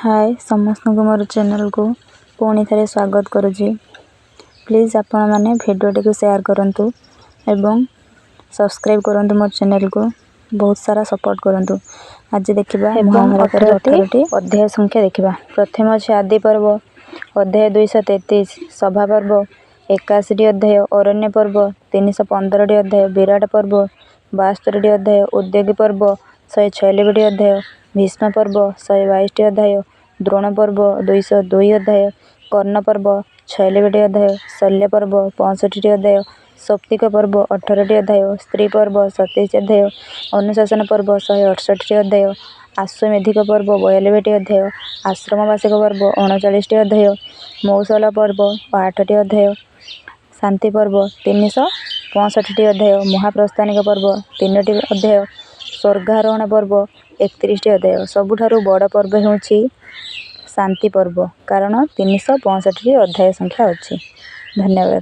हाय समस्त को मोर चैनल को पुणी थे स्वागत करुँची। प्लीज़ आपण मैंने भिडियो को शेयर करंतु एवं सब्सक्राइब करंतु मोर चैनल को बहुत सारा सपोर्ट करंतु। आज देखिबा महाभारत 18टी अध्याय संख्या देखिबा। प्रथम अछि आदि पर्व अध्याय 233 सभा पर्व 81 अध्याय अरण्य पर्व 315 अध्याय विराट पर्व 72 अध्याय उद्योगी पर्व 146 अध्याय भीष्म पर्व 122 अध्याय द्रोण पर्व 202 अध्याय कर्ण पर्व 46 अध्याय शल्य पर्व 65 अध्याय सौप्तिक पर्व 18 अध्याय स्त्री पर्व 27 अध्याय अनुशासन पर्व 168 अध्याय आश्वेमेधिक पर्व 42 अध्याय आश्रमवासिक पर्व 39 अध्याय मौसल पर्व 8 अध्याय शांति पर्व 365 अध्याय महाप्रस्थानिक पर्व 3 अध्याय स्वर्गारोहण पर्व 31 अध्याय। सबुठारु बड़ पर्व होउछि शांति पर्व कारण 365 अध्याय संख्या अछि। धन्यवाद।